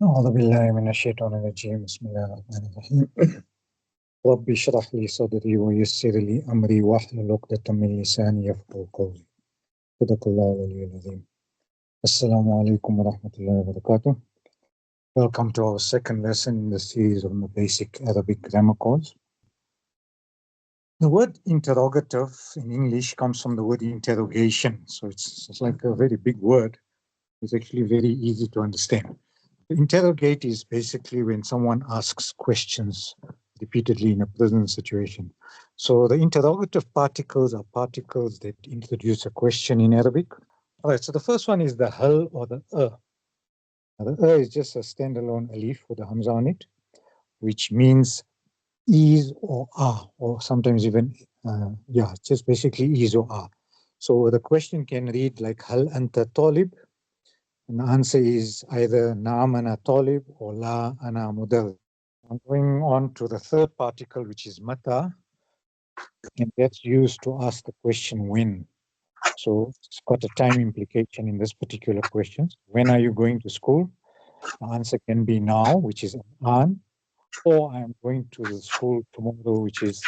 أعوذ بالله من الشيطان الرجيم بسم الله الرحمن الرحيم رب اشرح لي صدري ويسر لي أمري واحلل عقدة من لساني يفقهوا قولي صدق الله العلي العظيم. Assalamu alaikum wa rahmatullahi wa barakatuh. Welcome to our second lesson in the series of the basic Arabic grammar course. The word interrogative in English comes from the word interrogation, so it's like a very big word. It's actually very easy to understand. Interrogate is basically when someone asks questions repeatedly in a present situation. So the interrogative particles are particles that introduce a question in Arabic. All right, so the first one is the hal or the Now, the is just a standalone alif with a hamza on it, which means is or are, or sometimes even, just basically is or are. So the question can read like hal anta talib? And the answer is either naam ana talib or la ana mudar. I'm going on to the third particle, which is mata, and that's used to ask the question when. So it's got a time implication in this particular question. When are you going to school? The answer can be now, which is an, or I'm going to the school tomorrow, which is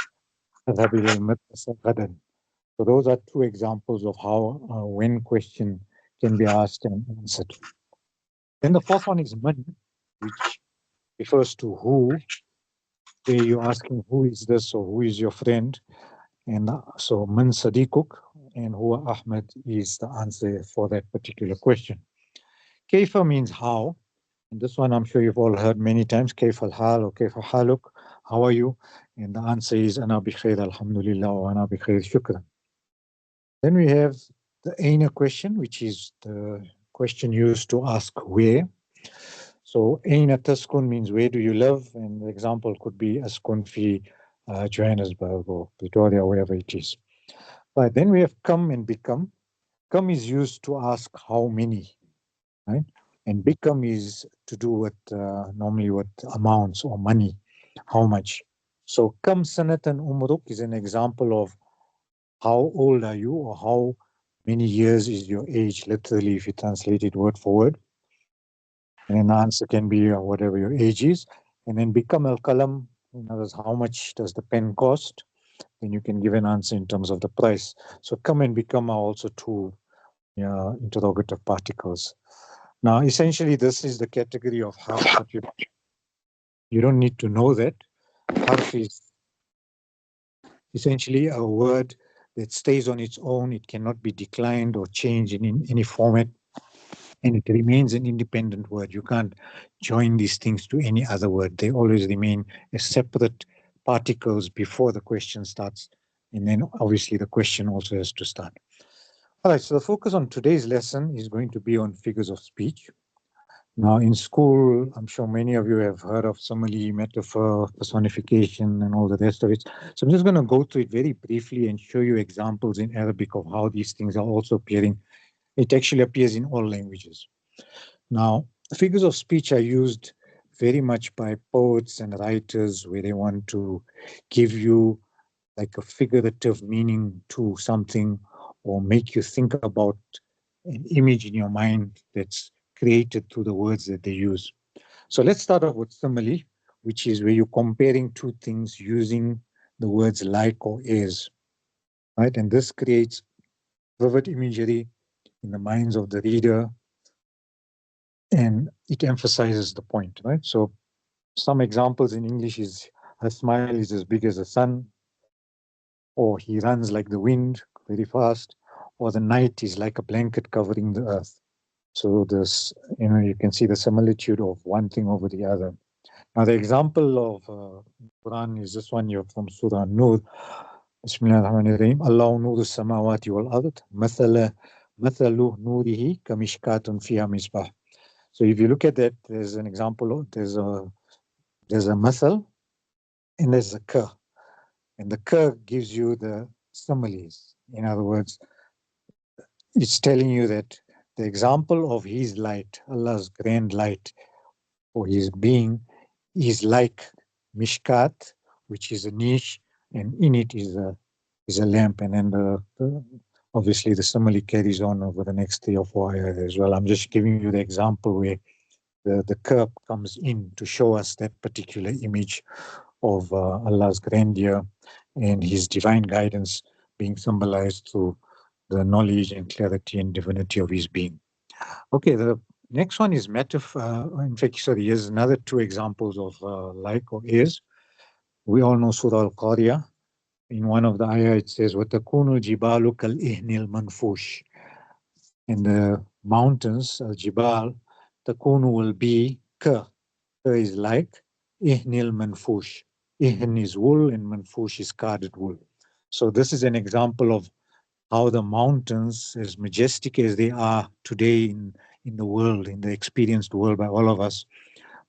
أذهب إلى المدرسة غدا. So those are two examples of how when question can be asked and answered. Then the fourth one is man, which refers to who, where you're asking who is this or who is your friend. And so man sadiquk and huwa Ahmed is the answer for that particular question. Kaifa means how. And this one I'm sure you've all heard many times. Kaifa al-hal or kaifa haluk, how are you? And the answer is ana bi khair alhamdulillah or ana bi khair shukran. Then we have the aina question, which is the question used to ask where. So aina taskun means where do you live? And the example could be askun fi Johannesburg or Pretoria, wherever it is. Right, then we have come and become. Come is used to ask how many, right? And become is to do with normally with amounts or money, how much. So kam sanatan umruk is an example of how old are you or how many years is your age, literally if you translate it word for word. And then the answer can be whatever your age is. And then become al-qalam, in other words, how much does the pen cost? Then you can give an answer in terms of the price. So come and become are also two interrogative particles. Now, essentially, this is the category of harf, but you don't need to know that. Harf is essentially a word that stays on its own. It cannot be declined or changed in any format, and it remains an independent word. You can't join these things to any other word. They always remain as separate particles before the question starts, and then obviously the question also has to start. All right, so the focus on today's lesson is going to be on figures of speech. Now, in school, I'm sure many of you have heard of simile, metaphor, personification, and all the rest of it. So I'm just going to go through it very briefly and show you examples in Arabic of how these things are also appearing. It actually appears in all languages. Now, figures of speech are used very much by poets and writers where they want to give you like a figurative meaning to something or make you think about an image in your mind that's created through the words that they use. So let's start off with simile, which is where you're comparing two things using the words like or as, right? And this creates vivid imagery in the minds of the reader, and it emphasizes the point, right? So some examples in English is her smile is as big as the sun, or he runs like the wind very fast, or the night is like a blanket covering the earth. So this, you can see the similitude of one thing over the other. Now, the example of Quran is this one here from Surah Nur. Bismillah ar-Rahman ar-Rahim. Allahu nuru samawati wal ard. Mathalu nurihi kamishkatun fiha misbah. So if you look at that, there's an example. There's a mathal and there's a ka. And the ka gives you the similes. In other words, it's telling you that the example of his light, Allah's grand light, or his being, is like mishkat, which is a niche, and in it is a lamp. And then obviously the simile carries on over the next 3 or 4 ayahs as well. I'm just giving you the example where the curb comes in to show us that particular image of Allah's grandeur and His divine guidance being symbolized through the knowledge and clarity and divinity of His being. Okay, the next one is metaphor. In fact, sorry, here's another two examples of like or is. We all know Surah Al-Qari'ah. In one of the ayah, it says, وَتَكُونُ الْجِبَالُ كَالْإِهْنِ الْمَنْفُوشِ. And the mountains, al-jibal, takunu will be ka. Ka is like ihnil manfush. Ihn is wool and manfush is carded wool. So this is an example of how the mountains, as majestic as they are today in the world, in the experienced world by all of us,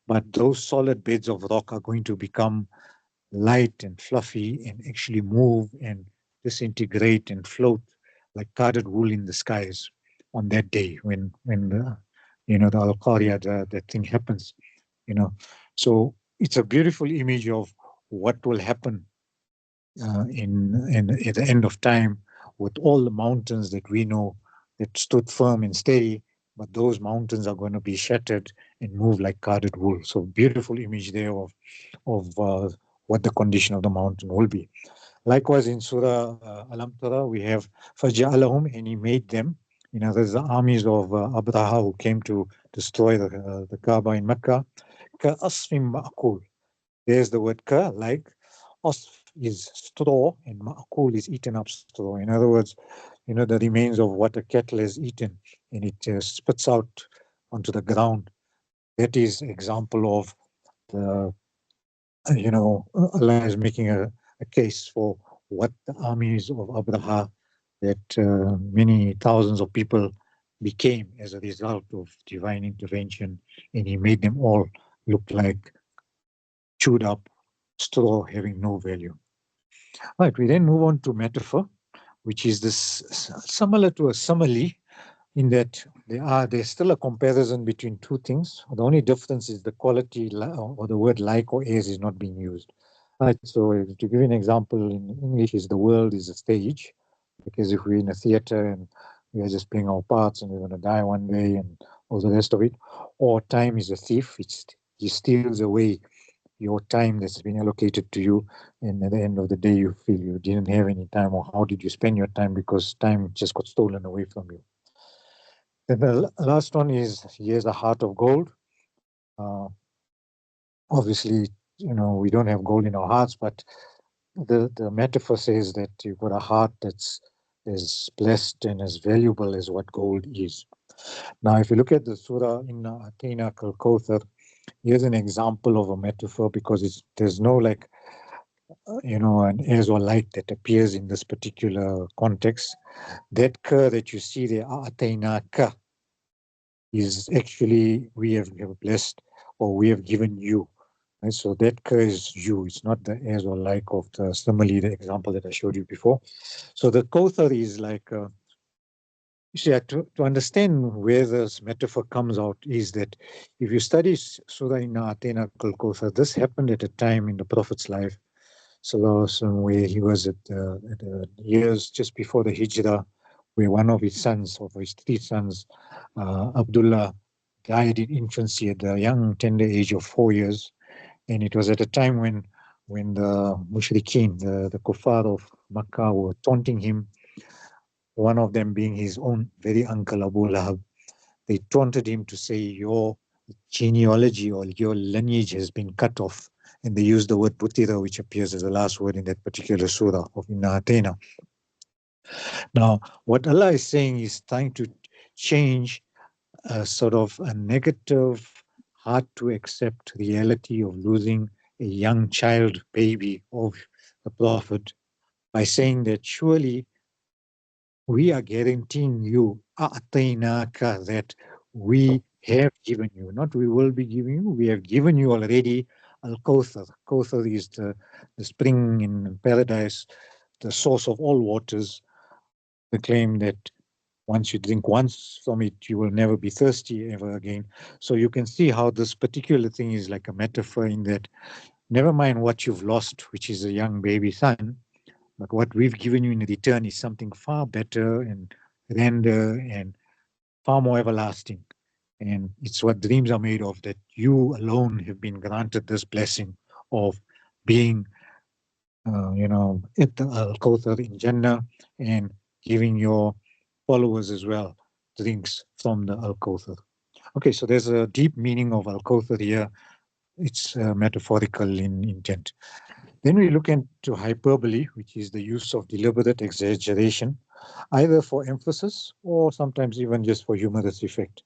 but those solid beds of rock are going to become light and fluffy and actually move and disintegrate and float like carded wool in the skies on that day when the the Al-Qariya, that thing happens, So it's a beautiful image of what will happen in at the end of time with all the mountains that we know that stood firm and steady, but those mountains are going to be shattered and move like carded wool. So beautiful image there of what the condition of the mountain will be. Likewise, in Surah Alam Tara, we have فَجَعَلَهُمْ, and He made them. There's the armies of Abraha who came to destroy the Kaaba in Mecca. كَأَصْفٍ مَأْكُولٍ. There's the word ka, like. Asf is straw, and ma'kul is eaten up straw. In other words, the remains of what a cattle has eaten, and it spits out onto the ground. That is example of the Allah is making a case for what the armies of Abraha, that many thousands of people became as a result of divine intervention, and He made them all look like chewed up straw having no value. Right, we then move on to metaphor, which is this similar to a simile, in that there's still a comparison between two things. The only difference is the quality, or the word like or as is not being used. Right, so to give you an example in English, is the world is a stage, because if we're in a theater and we are just playing our parts and we're going to die one day and all the rest of it, or time is a thief, he steals away your time that's been allocated to you, and at the end of the day you feel you didn't have any time, or how did you spend your time because time just got stolen away from you. Then the last one is, here's a heart of gold. Obviously, we don't have gold in our hearts, but the metaphor says that you've got a heart that's as blessed and as valuable as what gold is. Now, if you look at the surah, Inna Atina Kal Kauthar, here's an example of a metaphor, because there's no an as or like that appears in this particular context. That ka that you see there, Atina ka, is actually we have blessed, or we have given you. Right? So that ka is you. It's not the as or like of the simile, the example that I showed you before. So the kauthar is like, you see, to understand where this metaphor comes out is that if you study Surah Inna Atena Kal Kauthar, this happened at a time in the Prophet's life, where he was at the years just before the Hijrah, where one of his sons, of his three sons, Abdullah, died in infancy at the young, tender age of 4 years. And it was at a time when the mushrikeen, the kuffar of Makkah, were taunting him, one of them being his own very uncle Abu Lahab. They taunted him to say, your genealogy or your lineage has been cut off. And they used the word putira, which appears as the last word in that particular surah of Inna Atena. Now, what Allah is saying is trying to change a sort of a negative, hard to accept reality of losing a young child baby of the Prophet, by saying that surely we are guaranteeing you that we have given you, not we will be giving you, we have given you already Al-Kawthar. Kawthar is the spring in paradise, the source of all waters. The claim that once you drink once from it, you will never be thirsty ever again. So you can see how this particular thing is like a metaphor, in that never mind what you've lost, which is a young baby son, but what we've given you in return is something far better and grander and far more everlasting. And it's what dreams are made of, that you alone have been granted this blessing of being, at the Al-Kawthar in Jannah, and giving your followers as well drinks from the Al-Kawthar. Okay, so there's a deep meaning of Al-Kawthar here. It's metaphorical in intent. Then we look into hyperbole, which is the use of deliberate exaggeration, either for emphasis or sometimes even just for humorous effect.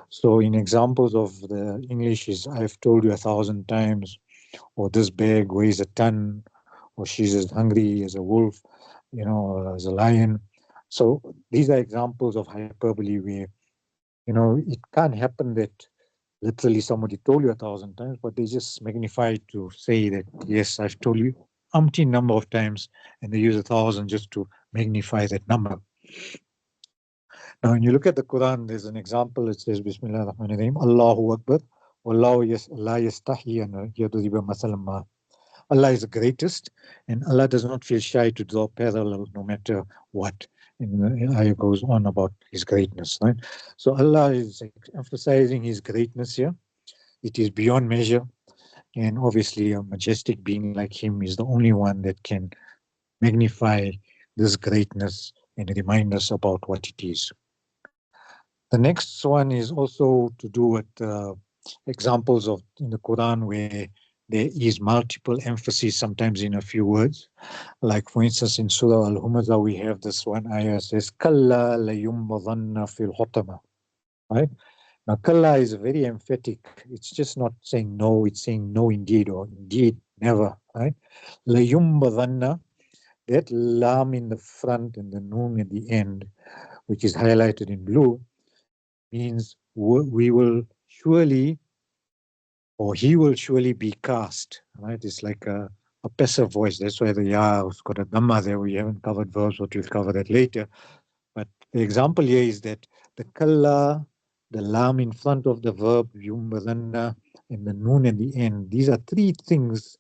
So in examples of the English is, I've told you 1,000 times, or this bag weighs a ton, or she's as hungry as a wolf, as a lion. So these are examples of hyperbole where, it can't happen that literally somebody told you 1,000 times, but they just magnify it to say that, yes, I've told you umpteen number of times, and they use 1,000 just to magnify that number. Now, when you look at the Quran, there's an example. It says, Bismillah ar-Rahman ar-Rahim, Allahu Akbar, Wallahu la yastahi an yadriba mathalan ma. Allah is the greatest, and Allah does not feel shy to draw parallel no matter what. And the ayah goes on about His greatness, right? So Allah is emphasizing His greatness here. It is beyond measure, and obviously a majestic being like Him is the only one that can magnify this greatness and remind us about what it is. The next one is also to do with examples of in the Quran where there is multiple emphasis sometimes in a few words. Like for instance in Surah Al-Humazah we have this one ayah says Kalla layumbadhanna fil hutama. Right? Now Kalla is very emphatic. It's just not saying no, it's saying no indeed or indeed never. Right? Layumbadhanna, that lam in the front and the noon at the end, which is highlighted in blue, means we will surely, or he will surely be cast, right? It's like a passive voice. That's why the ya has got a dhamma there. We haven't covered verbs, but we'll cover that later. But the example here is that the kalla, the lam in front of the verb, yumbadanna, and the noon at the end, these are three things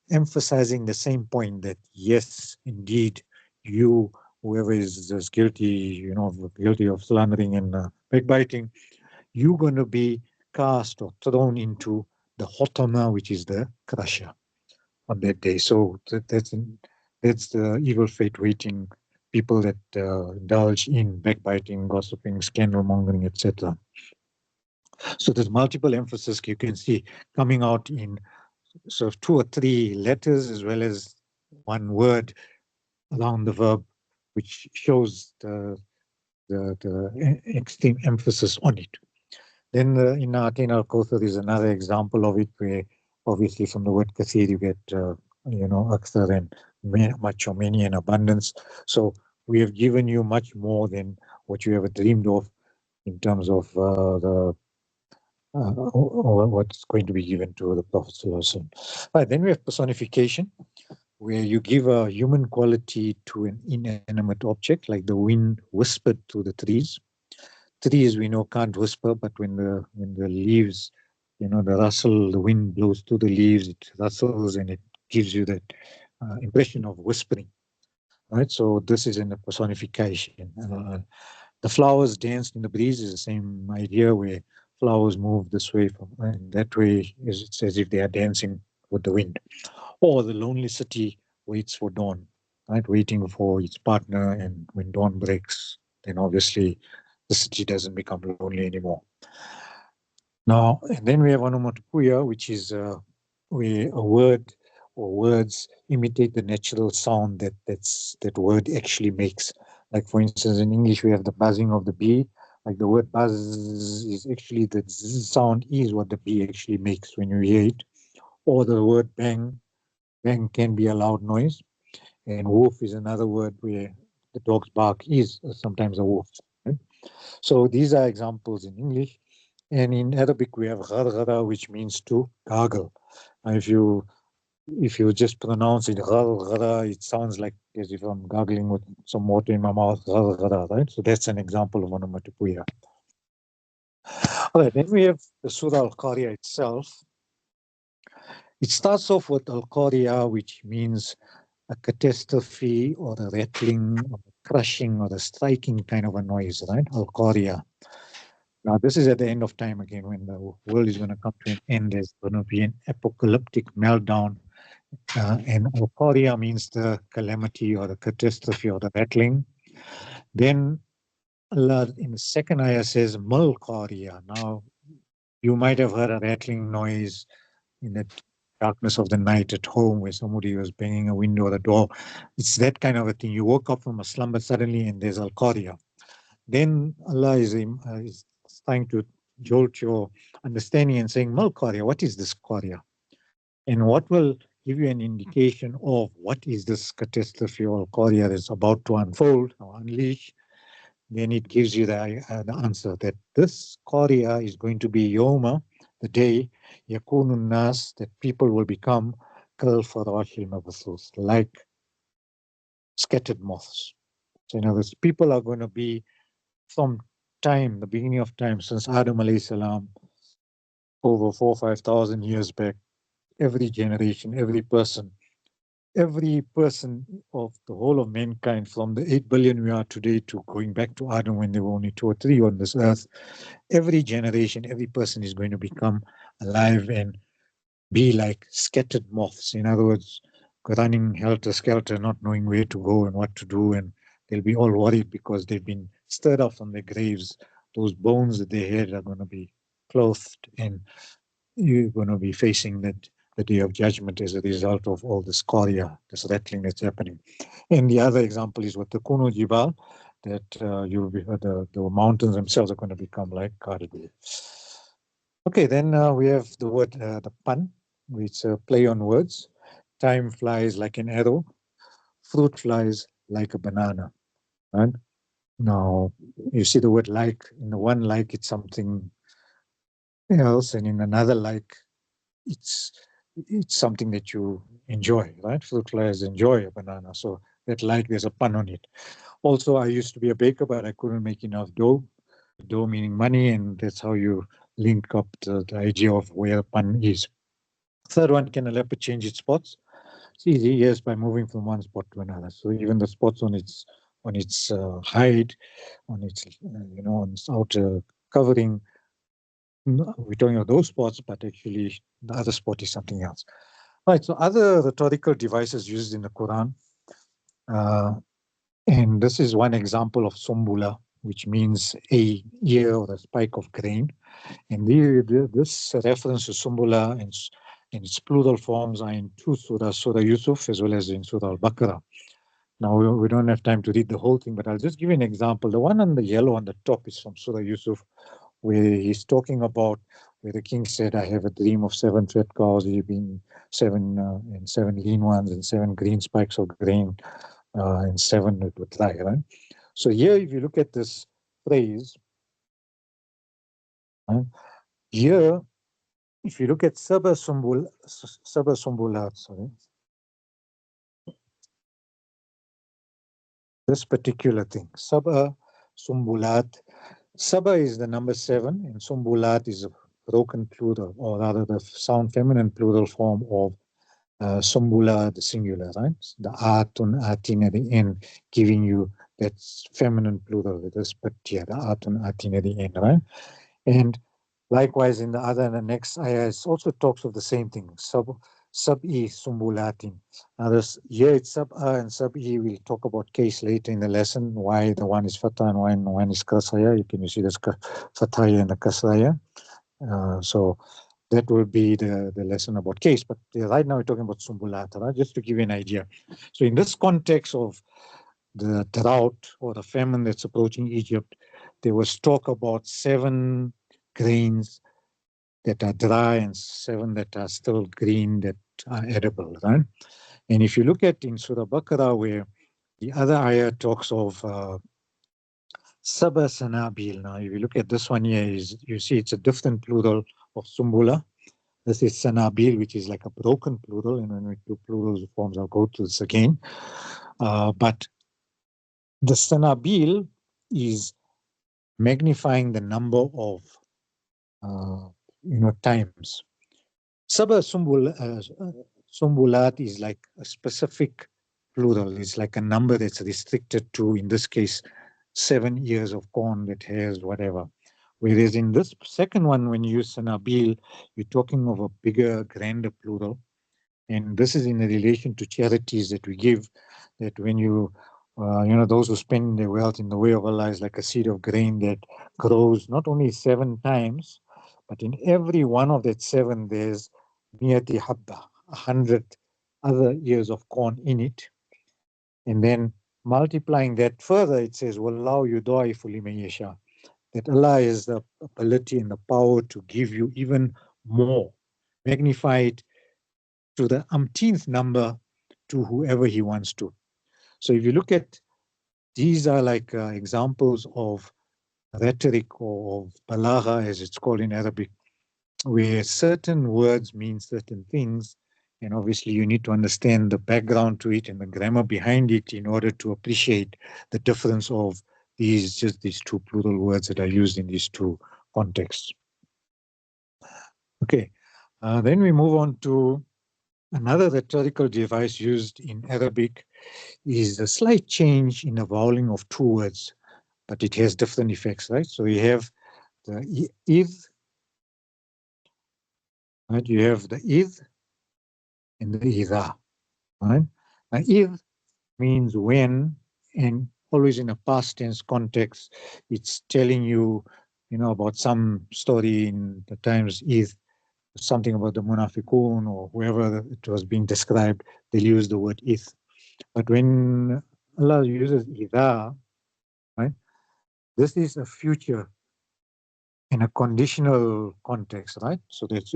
emphasizing the same point that yes, indeed, you, whoever is guilty, guilty of slandering and backbiting, you're going to be cast or thrown into the hotama, which is the crusher on that day. So that's the evil fate waiting people that indulge in backbiting, gossiping, scandal mongering, etc. So there's multiple emphasis you can see coming out in sort of 2 or 3 letters as well as one word around the verb, which shows the extreme emphasis on it. Then in Atin al-Kawthar is another example of it where obviously from the word kathir you get, akthar and much or many and abundance. So we have given you much more than what you ever dreamed of in terms of what's going to be given to the Prophet ﷺ. Right, then we have personification, where you give a human quality to an inanimate object, like the wind whispered through the trees. Trees we know can't whisper, but when the leaves, the rustle, the wind blows through the leaves, it rustles and it gives you that impression of whispering. Right, so this is in the personification. The flowers danced in the breeze is the same idea, where flowers move this way and that way, it's as if they are dancing with the wind. Or the lonely city waits for dawn, right, waiting for its partner, and when dawn breaks, then obviously the city doesn't become lonely anymore. Now, and then we have onomatopoeia, which is where a word or words imitate the natural sound that word actually makes. Like for instance, in English, we have the buzzing of the bee. Like the word buzz is actually the sound is what the bee actually makes when you hear it. Or the word bang. Bang can be a loud noise. And wolf is another word where the dog's bark is sometimes a wolf. Right? So these are examples in English. And in Arabic, we have gharghara, which means to gargle. And if you just pronounce it gharghara, it sounds like as if I'm gargling with some water in my mouth, gharghara, right? So that's an example of onomatopoeia. All right, then we have the Surah Al-Qari'ah itself. It starts off with Al-Qari'ah, which means a catastrophe or a rattling or a crushing or a striking kind of a noise, right? Al-Qari'ah. Now, this is at the end of time again, when the world is going to come to an end. There's going to be an apocalyptic meltdown. And Korea means the calamity or the catastrophe or the rattling. Then Allah in the second ayah says, Mal Korea. Now, you might have heard a rattling noise in the darkness of the night at home where somebody was banging a window or a door. It's that kind of a thing. You woke up from a slumber suddenly and there's Al Korea. Then Allah is trying to jolt your understanding and saying, Mal Korea, what is this Korea? And what will give you an indication of what is this catastrophe or Korea that's about to unfold or unleash? Then it gives you the answer that this Korea is going to be Yoma, the day, Yakunun Nas, that people will become Kal Farashil Mabathus, like scattered moths. So, in other words, people are going to be from time, the beginning of time, since Adam alayhi salam, over 4,000 or 5,000 years back, every generation, every person of the whole of mankind, from the 8 billion we are today to going back to Adam when there were only 2 or 3 on this earth, every generation, every person is going to become alive and be like scattered moths. In other words, running helter-skelter, not knowing where to go and what to do, and they'll be all worried because they've been stirred up from their graves. Those bones that they had are going to be clothed, and you're going to be facing the day of judgment as a result of all this Korea, this rattling that's happening. And the other example is with the Kuno Jibal, that you'll be the mountains themselves are going to become like Karbi. Okay, then we have the word, the pun, which play on words. Time flies like an arrow, fruit flies like a banana. Right? Now, you see the word like, in the one like it's something else, and in another like it's something that you enjoy, right? Fruit flies enjoy a banana, so that like there's a pun on it. Also, I used to be a baker, but I couldn't make enough dough. Dough meaning money, and that's how you link up the idea of where a pun is. Third one, can a leopard change its spots? It's easy, yes, by moving from one spot to another. So even the spots on its hide, on its on its outer covering, we're talking about those spots, but actually the other spot is something else. Right. So other rhetorical devices used in the Quran, and this is one example of sumbula, which means a ear or a spike of grain. And this reference to sumbula and its plural forms are in 2 surahs, Surah Yusuf as well as in Surah Al-Baqarah. Now, we don't have time to read the whole thing, but I'll just give you an example. The one on the yellow on the top is from Surah Yusuf, where he's talking about where the king said, I have a dream of 7 fat cows, there being 7 and 7 lean ones and 7 green spikes of grain and 7 with dry, right? So here, if you look at this phrase, right, here, if you look at Sabah Sumbulat, sorry, this particular thing, Sabah Sumbulat, Sabah is the number 7, and Sumbulat is a broken plural, or rather the sound feminine plural form of Sumbula, the singular, right? The atun, atin at the end, giving you that feminine plural with this, but yeah, the atun, atin at the end, right? And likewise, in the next ayah, it also talks of the same thing, sub-i sumbulatin. Now, here it's sub-a and sub-i. We'll talk about case later in the lesson, why the one is fatah and one is kasraya. You can see this fataya and the kasraya. So that will be the lesson about case. But right now we're talking about sumbulata, right? Just to give you an idea. So in this context of the drought or the famine that's approaching Egypt, there was talk about 7 grains that are dry and 7 that are still green that are edible, right? And if you look at in Surah Baqarah, where the other ayah talks of Saba Sanabil. Now, if you look at this one here, you see it's a different plural of Sumbula. This is Sanabil, which is like a broken plural, and when we do plural forms, I'll go to this again. But the Sanabil is magnifying the number of times. Sabah Sumbulat is like a specific plural. It's like a number that's restricted to, in this case, 7 years of corn that has whatever. Whereas in this second one, when you use sanabil, you're talking of a bigger, grander plural. And this is in relation to charities that we give, that when you those who spend their wealth in the way of Allah is like a seed of grain that grows not only 7 times, but in every one of that 7, there's miyati habba, 100 other ears of corn in it. And then multiplying that further, it says, Wallahu yudaifu liman yasha, that Allah has the ability and the power to give you even more, magnify it to the umpteenth number to whoever he wants to. So if you look at, these are like examples of rhetoric or of balagha, as it's called in Arabic, where certain words mean certain things. And obviously you need to understand the background to it and the grammar behind it in order to appreciate the difference of these 2 plural words that are used in these 2 contexts. Okay, then we move on to another rhetorical device used in Arabic, is a slight change in the vowelling of 2 words, but it has different effects, right? So you have the id, right? You have the id and the idha, right? Now, id means when, and always in a past tense context. It's telling you, about some story in the times id, something about the munafiqun or whoever it was being described, they'll use the word id. But when Allah uses idha, right, this is a future in a conditional context, right? So that's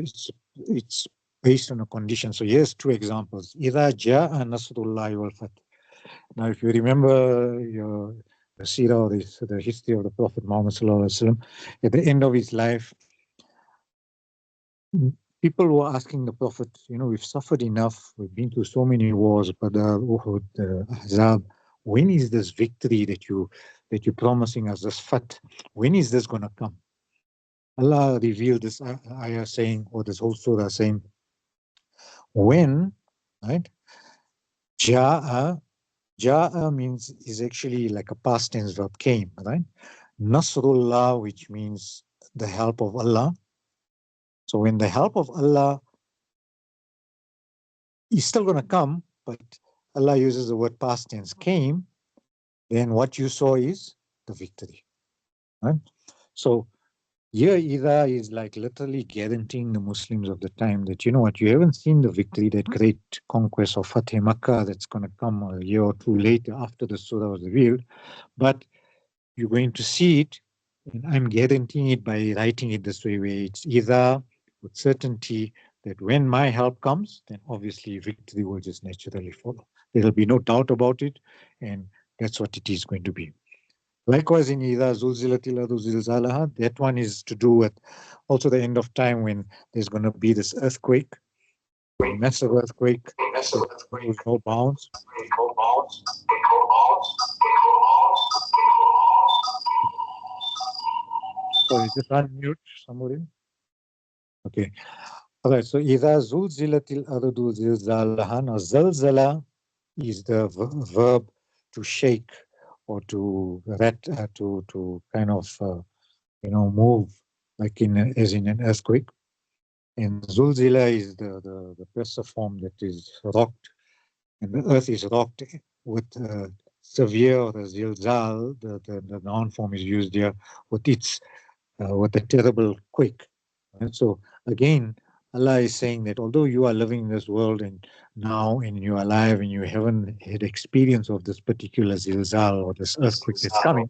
it's based on a condition. So here's 2 examples. إِذَا جَاءَ نَصْرُ اللَّهِ وَالْفَتْحُ. Now, if you remember the seerah or the history of the Prophet Muhammad sallallahu alaihi wasallam, at the end of his life, people were asking the Prophet, we've suffered enough, we've been through so many wars, Badr, Uhud, Ahzab. When is this victory that you're promising us, this fath? When is this going to come? Allah revealed this ayah saying, or this whole surah saying, when, right? Ja'a means, is actually like a past tense verb, came, right? Nasrullah, which means the help of Allah. So when the help of Allah is still going to come, but Allah uses the word past tense, came, then what you saw is the victory, right? So here, Ida is like literally guaranteeing the Muslims of the time that, you haven't seen the victory, that great conquest of Fateh Makkah that's going to come a year or 2 later after the surah was revealed, but you're going to see it, and I'm guaranteeing it by writing it this way, where it's either with certainty that when my help comes, then obviously victory will just naturally follow. There'll be no doubt about it, and that's what it is going to be. Likewise, in Ida Zulzilatil Ardu Zilzalaha, that one is to do with also the end of time, when there's going to be this earthquake, a massive earthquake, with no bounds. Sorry, just unmute somebody. Okay. All right. So Ida Zulzilatil Ardu Zilzalaha. Now, Zalzala is the verb to shake or to kind of move, like as in an earthquake. And Zulzila is the passive form that is rocked, and the earth is rocked with severe, or the zilzal, the noun form is used here, with with a terrible quake. And so again, Allah is saying that although you are living in this world and you are alive and you haven't had experience of this particular zilzal or this earthquake that's coming,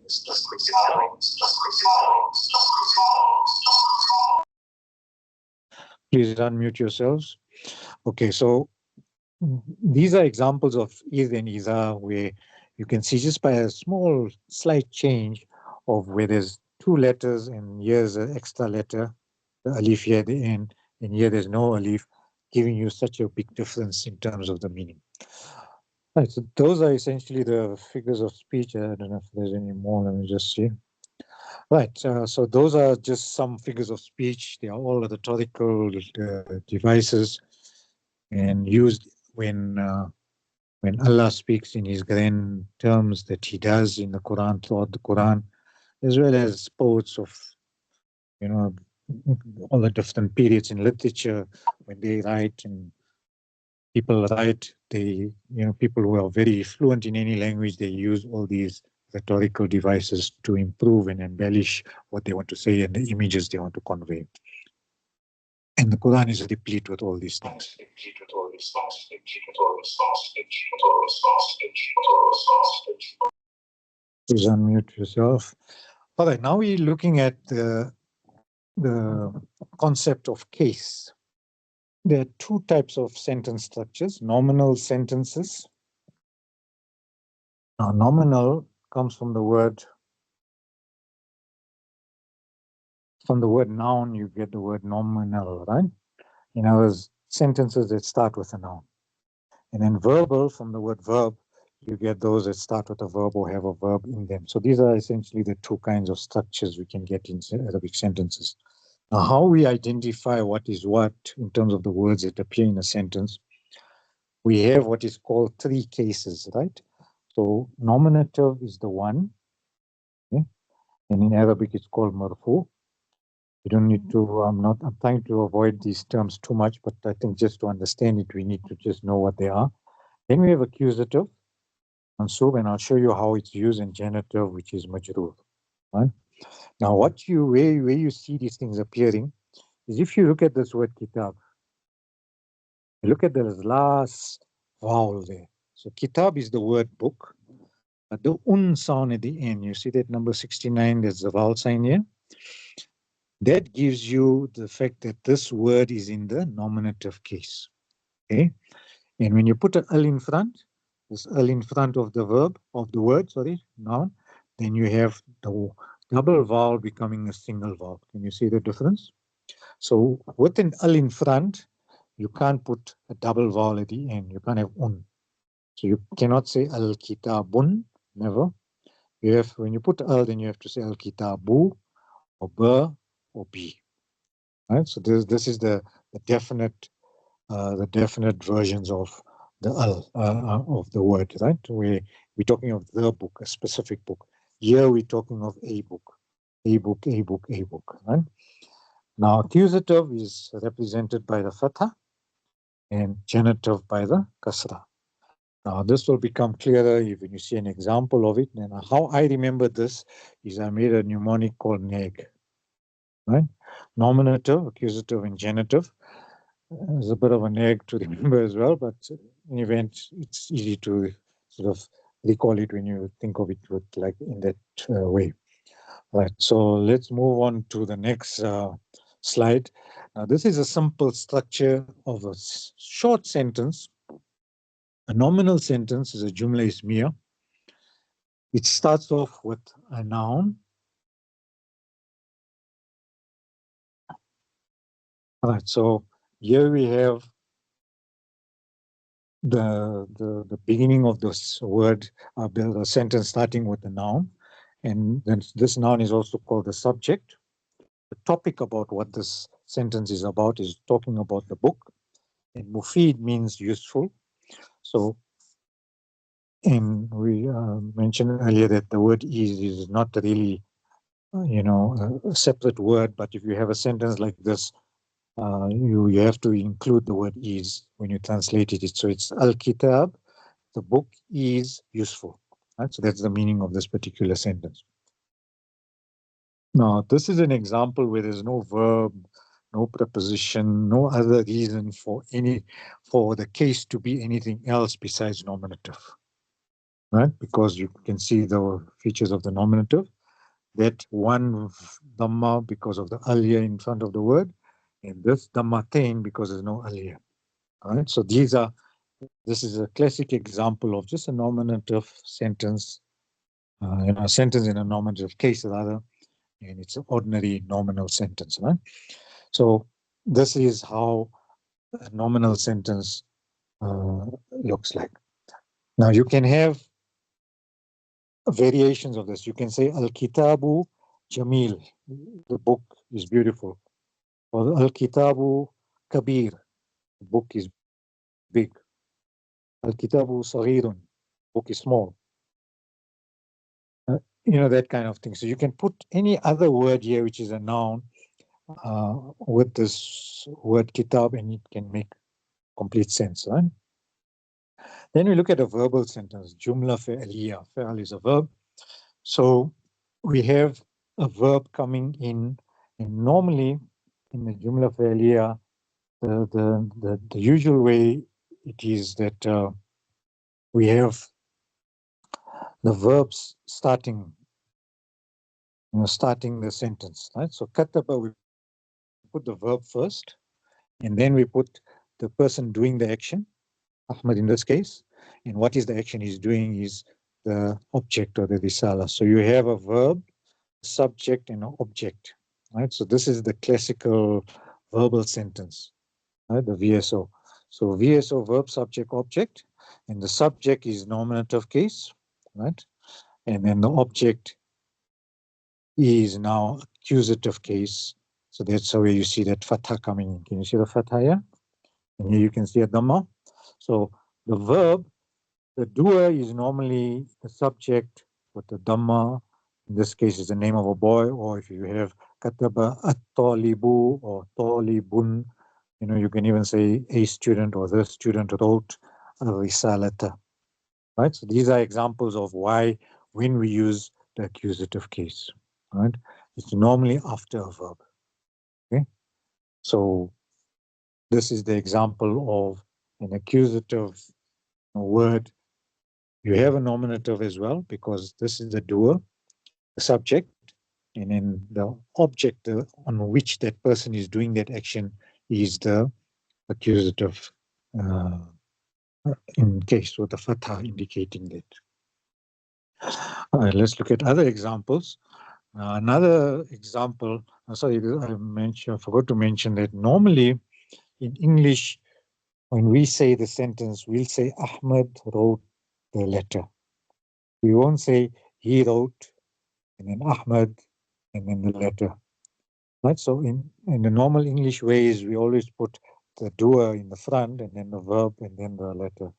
please unmute yourselves. Okay, so these are examples of id and iza, where you can see just by a small slight change of where there's 2 letters and here's an extra letter, the alif here at the end, and here there's no alif, giving you such a big difference in terms of the meaning. Right, so those are essentially the figures of speech. I don't know if there's any more. Let me just see. Right, so those are just some figures of speech. They are all rhetorical devices and used when Allah speaks in His grand terms that He does in the Quran, throughout the Quran, as well as poets of you know, all the different periods in literature when they write and people write, people who are very fluent in any language, they use all these rhetorical devices to improve and embellish what they want to say and the images they want to convey. And the Quran is replete with all these things. Please unmute yourself. All right, now we're looking at the concept of case. There are two types of sentence structures, nominal sentences. Now, nominal comes from the word noun, you get the word nominal, right? In other words, sentences that start with a noun. And then verbal, from the word verb, you get those that start with a verb or have a verb in them. So these are essentially the two kinds of structures we can get in Arabic sentences. Now, how we identify what is what in terms of the words that appear in a sentence, we have what is called three cases, right? So nominative is the one, okay? And in Arabic it's called marfu. You don't need to, I'm trying to avoid these terms too much, but I think just to understand it, we need to just know what they are. Then we have accusative, mansub, and I'll show you how it's used in genitive, which is majroor, right? Now, where you see these things appearing is if you look at this word kitab, you look at the last vowel there. So kitab is the word book, but the sound at the end, you see that number 69, there's the vowel sign here. That gives you the fact that this word is in the nominative case, okay? And when you put an al in front, this al in front of the verb, of the word, noun, then you have the double vowel becoming a single vowel. Can you see the difference? So with an al in front, you can't put a double vowel at the end. You can't have un. So you cannot say al-kitabun, never. You have, when you put al, then you have to say al-kitabu, or b, or b. Right? So this is the definite versions of the al of the word, right? We're talking of the book, a specific book. Here we're talking of a book, a book, a book, a book, right? Now accusative is represented by the fatha and genitive by the kasra. Now this will become clearer when you see an example of it. And how I remember this is I made a mnemonic called NEG, right? Nominative, accusative, and genitive. There's a bit of an egg to remember as well, but in event, it's easy to sort of recall it when you think of it with like in that way. Right, so let's move on to the next slide. Now, this is a simple structure of a short sentence. A nominal sentence is a jumla ismiya. It starts off with a noun. All right, so here we have the beginning of this word, the sentence starting with a noun, and then this noun is also called the subject. The topic about what this sentence is about is talking about the book, and mufid means useful. So, and we mentioned earlier that the word is not really, a separate word, but if you have a sentence like this, you have to include the word is when you translate it. So it's al-kitab, the book is useful. Right? So that's the meaning of this particular sentence. Now, this is an example where there's no verb, no preposition, no other reason for the case to be anything else besides nominative. Right? Because you can see the features of the nominative. That one dhamma because of the aliyah in front of the word, and this dhammatain because there's no aliyah. All right, so this is a classic example of just a nominative sentence, a sentence in a nominative case rather, and it's an ordinary nominal sentence, right? So this is how a nominal sentence looks like. Now you can have variations of this. You can say al-kitabu jamil, the book is beautiful, or al-kitabu kabir, the book is big. Al-kitabu saghirun, book is small. That kind of thing. So you can put any other word here, which is a noun, with this word kitab, and it can make complete sense, right? Then we look at a verbal sentence, jumla fi'liya. Fi'al is a verb. So we have a verb coming in, and normally in the jumla fi'liya, the usual way it is that we have the verbs starting the sentence, right? So kataba, we put the verb first, and then we put the person doing the action, Ahmad in this case, and what is the action he's doing is the object or the risala. So you have a verb, subject, and an object, right? So this is the classical verbal sentence, right? The VSO. So VSO, verb, subject, object, and the subject is nominative case, right? And then the object is now accusative case. So that's how you see that fatha coming in. Can you see the fatha here? And here you can see a dhamma. So the verb, the doer is normally the subject, but the dhamma, in this case, is the name of a boy, or if you have kataba at-talibu or talibun, you can even say a student or the student wrote risalata, right? So these are examples of why when we use the accusative case, right? It's normally after a verb, okay? So this is the example of an accusative word. You have a nominative as well, because this is the doer, the subject, and then the object on which that person is doing that action is the accusative in case with the fatha indicating that. All right, let's look at other examples. Another example, sorry, I forgot to mention that normally in English, when we say the sentence, we'll say Ahmad wrote the letter. We won't say he wrote, and then Ahmad, and then the letter. Right? So in the normal English ways, we always put the doer in the front, and then the verb, and then the letter.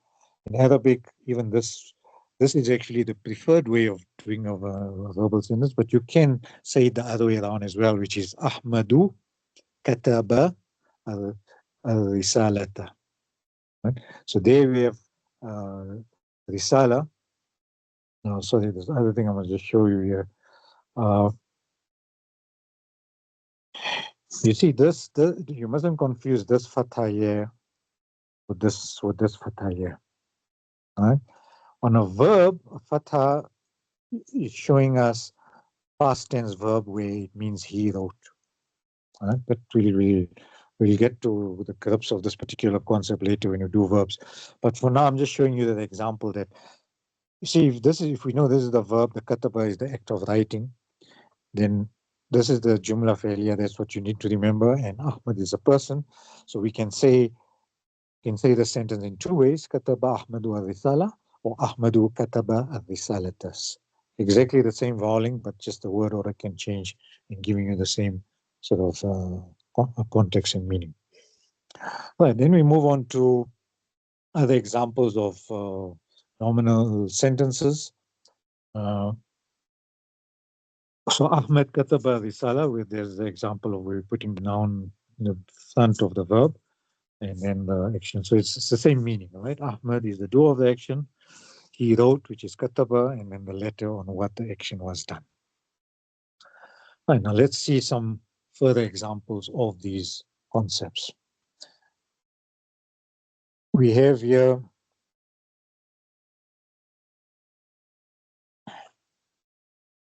In Arabic, even this is actually the preferred way of doing a verbal sentence, but you can say it the other way around as well, which is Ahmadu kataba al-risalata. Right? So there we have risala. No, sorry, there's other thing I'm going to just show you here. You see this, you mustn't confuse this fatha here with this fatha here. Right? On a verb, a fatha is showing us past tense verb where it means he wrote. Right? But we'll get to the grips of this particular concept later when you do verbs. But for now, I'm just showing you the example that, you see, if we know this is the verb, the kataba is the act of writing, then this is the jumla fi'liya. That's what you need to remember. And Ahmad is a person, so we can say the sentence in two ways: kataba Ahmadu al-risala, or Ahmadu kataba al-risalatas. Exactly the same vowel, but just the word order can change in giving you the same sort of context and meaning. Right, then we move on to other examples of nominal sentences. So Ahmed kataba risala, where there's the example of we're putting the noun in the front of the verb and then the action. So it's the same meaning, right? Ahmed is the doer of the action. He wrote, which is kataba, and then the letter on what the action was done. Right, now let's see some further examples of these concepts. We have here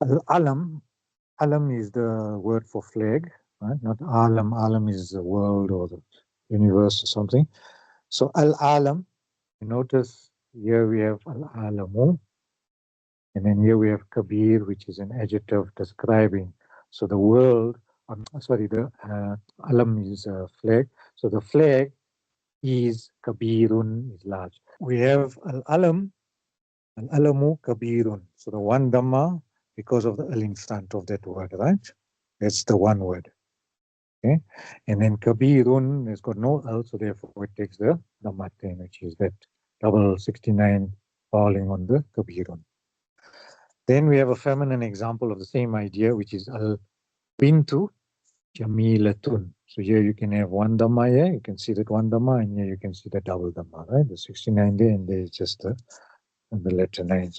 al-alam. Alam is the word for flag, right? Not alam. Alam is the world or the universe or something. So al-alam, notice here we have al-alamu, and then here we have kabir, which is an adjective describing. So the world, the alam is a flag. So the flag is kabirun, is large. We have al-alam, al-alamu kabirun. So the one dhamma, because of the al in front of that word, right? That's the one word. Okay, and then kabirun has got no al, so therefore it takes the dhammatain, which is that double 69 falling on the kabirun. Then we have a feminine example of the same idea, which is al bintu. Jamilatun. So here you can have one dhamma here, you can see that one dhamma, and here you can see the double dhamma, right? The 69 there, and there is just the letter 9.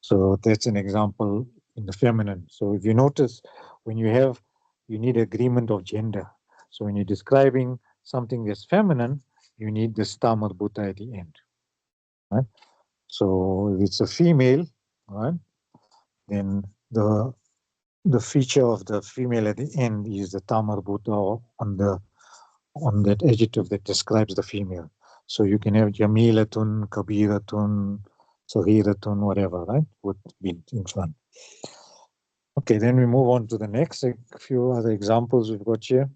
So that's an example in the feminine. So if you notice, when you need agreement of gender. So when you're describing something that's feminine, you need the sta marbuta at the end, right? So if it's a female, right, then the feature of the female at the end is the ta marbuta on that adjective that describes the female. So you can have jamilatun, kabiratun, saghiratun, whatever, right, would be in front. Okay, then we move on to the next. A few other examples we've got here.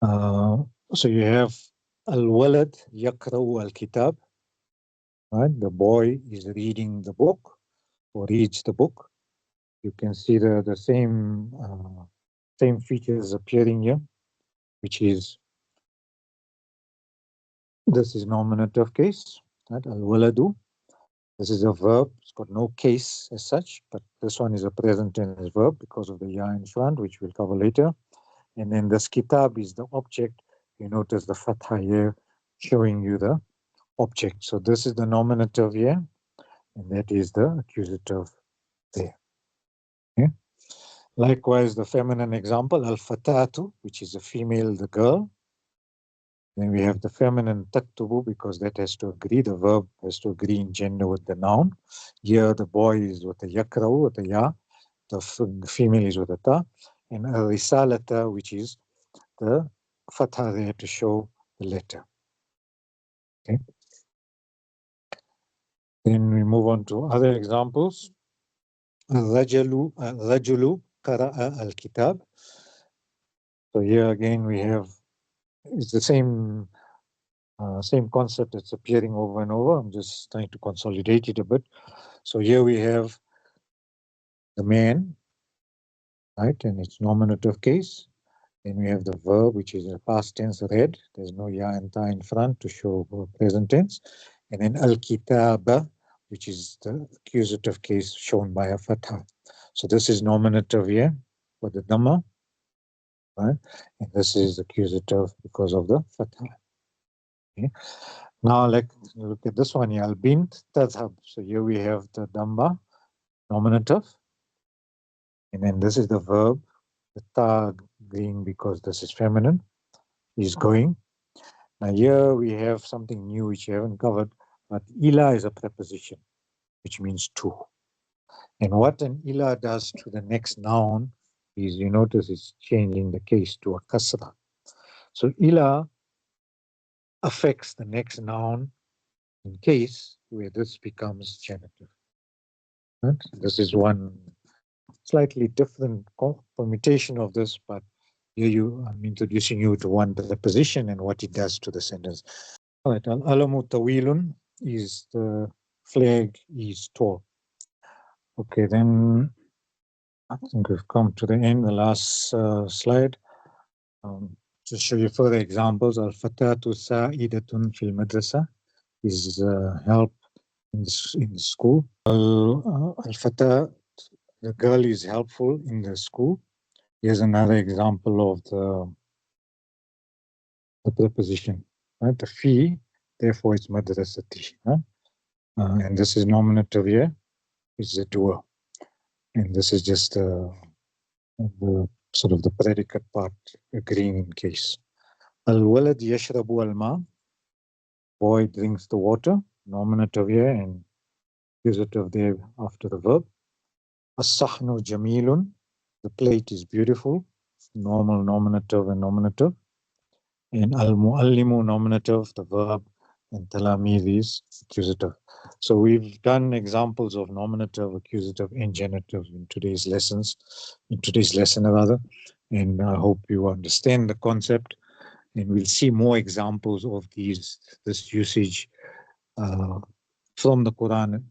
So you have al-walad yakra'u al-kitab, right? The boy is reading the book or reads the book. You can see the same features appearing here, which is, this is nominative case, right? Al-waladu. This is a verb. It's got no case as such, but this one is a present tense verb because of the ya in front, which we'll cover later. And then this kitab is the object. You notice the fatha here showing you the object. So this is the nominative here, and that is the accusative there. Okay. Likewise, the feminine example, al-fatatu, which is a female, the girl. Then we have the feminine taktubu, because that has to agree, the verb has to agree in gender with the noun. Here the boy is with the yakra'u, with the ya, the female is with the ta, and al-risalata, which is the fatha there to show the letter. Okay. Then we move on to other examples. Rajulu qara'a al-kitab. So here again we have, it's the same concept that's appearing over and over. I'm just trying to consolidate it a bit. So here we have the man, right, and it's nominative case. Then we have the verb, which is a past tense read. There's no ya and ta in front to show present tense. And then al-kitaba, which is the accusative case shown by a fatha. So this is nominative here for the dhamma, right? And this is accusative because of the fatha. Okay. Now let's look at this one here, al-bint tadhab. So here we have the dhamma, nominative. And then this is the verb, the ta green because this is feminine, is going. Now here we have something new which you haven't covered, but ila is a preposition, which means to. And what an ila does to the next noun is, you notice it's changing the case to a kasra. So ila affects the next noun in case where this becomes genitive. Right? This is one slightly different permutation of this, but here I'm introducing you to one preposition and what it does to the sentence. All right, al-alamu tawilun is the flag is tall. Okay, then I think we've come to the end, the last slide. To show you further examples, al-fatatu sa'idatun fil madrasa is help in school. Al-fata, the girl is helpful in the school. Here's another example of the preposition, right? The fi, therefore it's madrasati. Right? And this is nominative here, it's a doer. And this is just the sort of the predicate part agreeing in case. Al-walad yashrabu al-ma, boy drinks the water, nominative here and accusative there after the verb. As-sahnu jamilun, the plate is beautiful, normal, nominative and nominative. And al-muallimu, nominative, the verb, and talamid is accusative. So we've done examples of nominative, accusative, and genitive in today's lesson rather. And I hope you understand the concept. And we'll see more examples of this usage from the Quran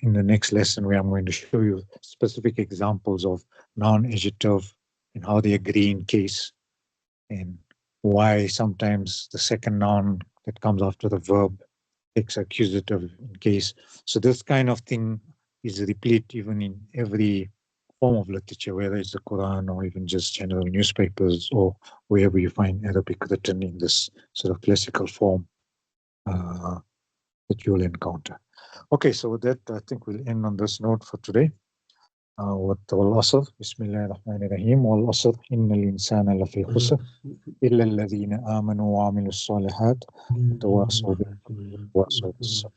in the next lesson, where I'm going to show you specific examples of noun, adjective, and how they agree in case, and why sometimes the second noun that comes after the verb takes accusative in case. So this kind of thing is replete even in every form of literature, whether it's the Quran or even just general newspapers or wherever you find Arabic written in this sort of classical form that you'll encounter. Okay, so with that, I think we'll end on this note for today. والعصر بسم الله الرحمن الرحيم والعصر إن الإنسان لفي خسر إلا الذين آمنوا وعملوا الصالحات وتواصوا بالحق وتواصوا بالصبر.